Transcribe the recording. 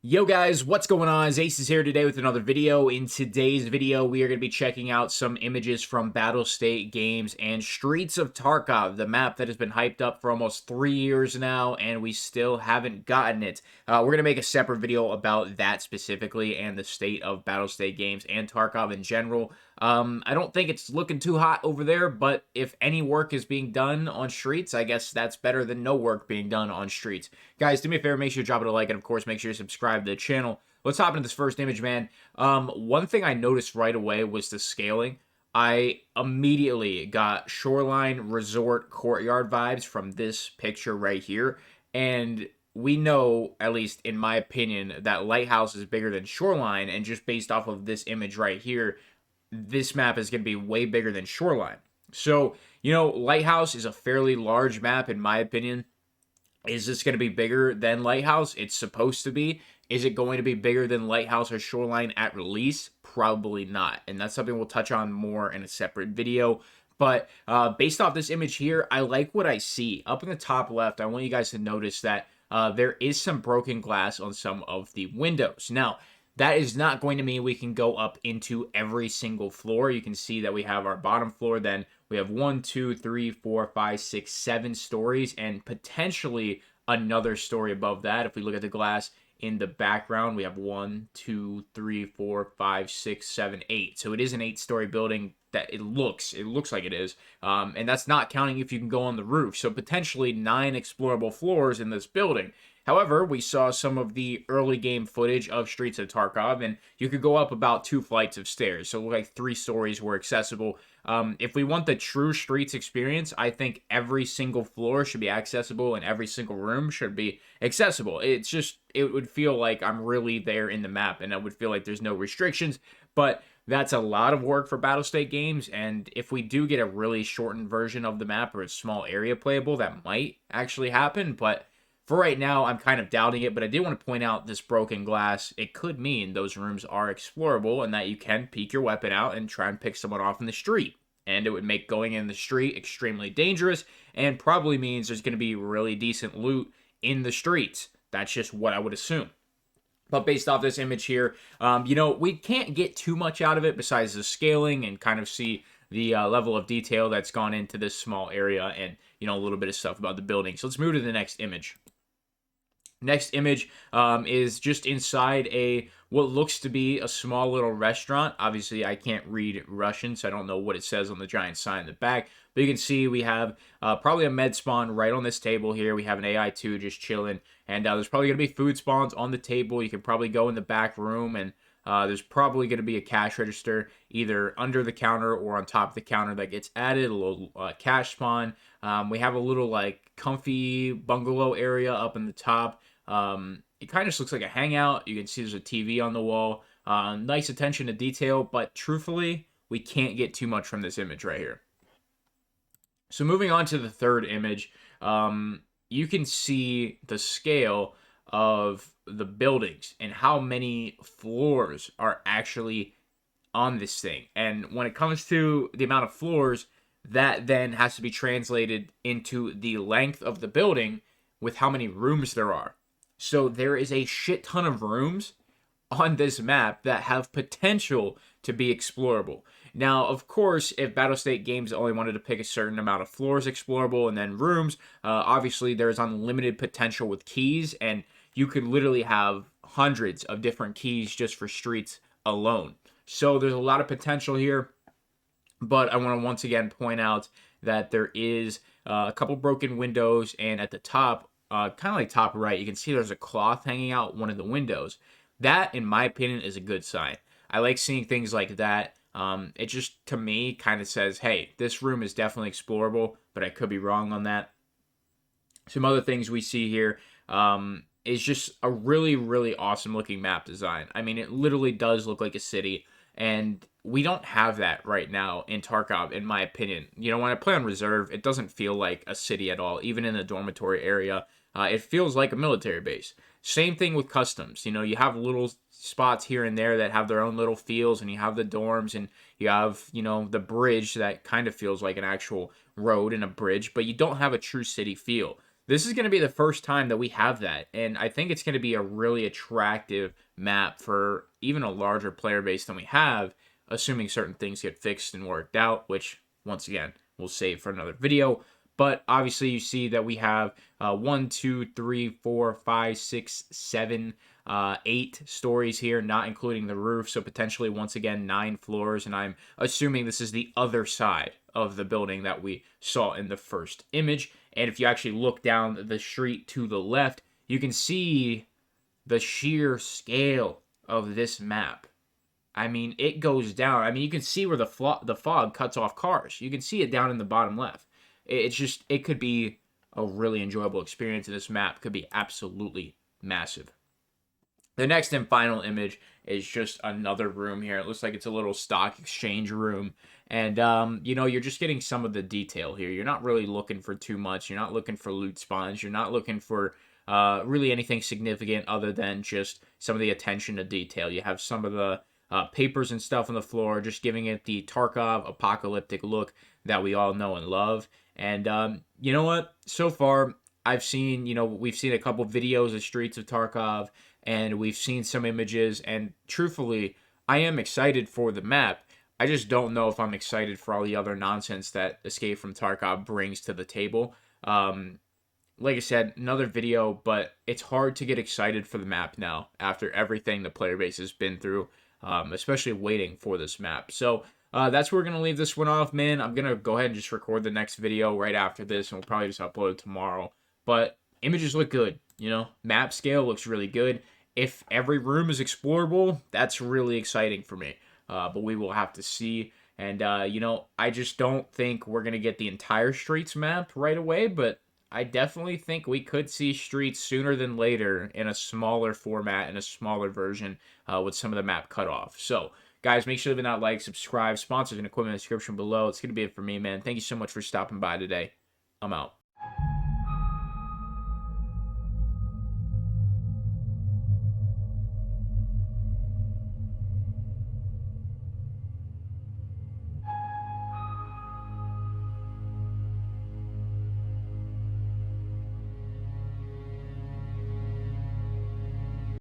Yo guys, what's going on? Acez is here today with another video. In today's video, we are going to be checking out some images from Battlestate Games and Streets of Tarkov, the map that has been hyped up for almost 3 years now, and we still haven't gotten it. We're going to make a separate video about that specifically and the state of Battlestate Games and Tarkov in general. I don't think it's looking too hot over there, but if any work is being done on Streets, I guess that's better than no work being done on Streets. Guys, do me a favor, make sure you drop it a like, and of course, make sure you subscribe to the channel. Let's hop into this first image, man. One thing I noticed right away was the scaling. I immediately got shoreline resort courtyard vibes from this picture right here, and we know, at least in my opinion, that Lighthouse is bigger than Shoreline, and just based off of this image right here, this map is going to be way bigger than Shoreline. So, Lighthouse is a fairly large map in my opinion. Is this going to be bigger than Lighthouse? It's supposed to be. Is it going to be bigger than Lighthouse or Shoreline at release? Probably not. And that's something we'll touch on more in a separate video. But based off this image here, I like what I see. Up in the top left, I want you guys to notice that there is some broken glass on some of the windows. Now, that is not going to mean we can go up into every single floor. You can see that we have our bottom floor, then we have 1, 2, 3, 4, 5, 6, 7 stories, and potentially another story above that. If we look at the glass in the background, we have 1, 2, 3, 4, 5, 6, 7, 8. So it is an 8-story building that it looks like it is. And that's not counting if you can go on the roof. So potentially 9 explorable floors in this building. However, we saw some of the early game footage of Streets of Tarkov, and you could go up about 2 flights of stairs. So it looked like 3 stories were accessible. If we want the true Streets experience, I think every single floor should be accessible and every single room should be accessible. It's just, it would feel like I'm really there in the map, and I would feel like there's no restrictions. But that's a lot of work for Battlestate Games, and if we do get a really shortened version of the map or a small area playable, that might actually happen. But for right now, I'm kind of doubting it, but I did want to point out this broken glass. It could mean those rooms are explorable and that you can peek your weapon out and try and pick someone off in the street. And it would make going in the street extremely dangerous and probably means there's going to be really decent loot in the streets. That's just what I would assume. But based off this image here, we can't get too much out of it besides the scaling and kind of see the level of detail that's gone into this small area and, a little bit of stuff about the building. So let's move to the next image. Next image is just inside what looks to be a small little restaurant. Obviously, I can't read Russian, so I don't know what it says on the giant sign in the back. But you can see we have probably a med spawn right on this table here. We have an AI-2 just chilling. And there's probably going to be food spawns on the table. You can probably go in the back room, and there's probably going to be a cash register either under the counter or on top of the counter that gets added, a little cash spawn. We have a little comfy bungalow area up in the top. It kind of just looks like a hangout. You can see there's a TV on the wall. Nice attention to detail, but truthfully, we can't get too much from this image right here. So moving on to the third image, you can see the scale of the buildings and how many floors are actually on this thing. And when it comes to the amount of floors, that then has to be translated into the length of the building with how many rooms there are. So there is a shit ton of rooms on this map that have potential to be explorable. Now, of course, if Battlestate Games only wanted to pick a certain amount of floors explorable and then rooms, obviously there's unlimited potential with keys, and you could literally have hundreds of different keys just for streets alone. So there's a lot of potential here, but I want to once again point out that there is a couple broken windows, and at the top, kind of like top right, you can see there's a cloth hanging out one of the windows. That, in my opinion, is a good sign. I like seeing things like that. It just, to me, kind of says, hey, this room is definitely explorable, but I could be wrong on that. Some other things we see here is just a really, really awesome looking map design. I mean, it literally does look like a city, and we don't have that right now in Tarkov, in my opinion. When I play on Reserve, it doesn't feel like a city at all, even in the dormitory area. It feels like a military base. Same thing with customs. You have little spots here and there that have their own little feels, and you have the dorms, and you have, the bridge that kind of feels like an actual road and a bridge, but you don't have a true city feel. This is going to be the first time that we have that, and I think it's going to be a really attractive map for even a larger player base than we have, assuming certain things get fixed and worked out, which, once again, we'll save for another video. But obviously, you see that we have 1, 2, 3, 4, 5, 6, 7, 8 stories here, not including the roof. So potentially, once again, 9 floors. And I'm assuming this is the other side of the building that we saw in the first image. And if you actually look down the street to the left, you can see the sheer scale of this map. I mean, it goes down. I mean, you can see where the fog cuts off cars. You can see it down in the bottom left. It's just, it could be a really enjoyable experience, and this map could be absolutely massive. The next and final image is just another room here. It looks like it's a little stock exchange room. And, you know, you're just getting some of the detail here. You're not really looking for too much. You're not looking for loot spawns. You're not looking for really anything significant other than just some of the attention to detail. You have some of the papers and stuff on the floor, just giving it the Tarkov apocalyptic look that we all know and love. And you know what? So far, I've seen, you know, we've seen a couple videos of Streets of Tarkov, and we've seen some images, and truthfully, I am excited for the map. I just don't know if I'm excited for all the other nonsense that Escape from Tarkov brings to the table. Like I said, another video, but it's hard to get excited for the map now after everything the player base has been through, especially waiting for this map. So that's where we're going to leave this one off, man. I'm going to go ahead and just record the next video right after this, and we'll probably just upload it tomorrow. But images look good, you know? Map scale looks really good. If every room is explorable, that's really exciting for me. But we will have to see. And, you know, I just don't think we're going to get the entire Streets map right away, but I definitely think we could see Streets sooner than later in a smaller format, in a smaller version, with some of the map cut off. So, guys, make sure to leave a like, subscribe, sponsors and equipment in the description below. It's going to be it for me, man. Thank you so much for stopping by today. I'm out.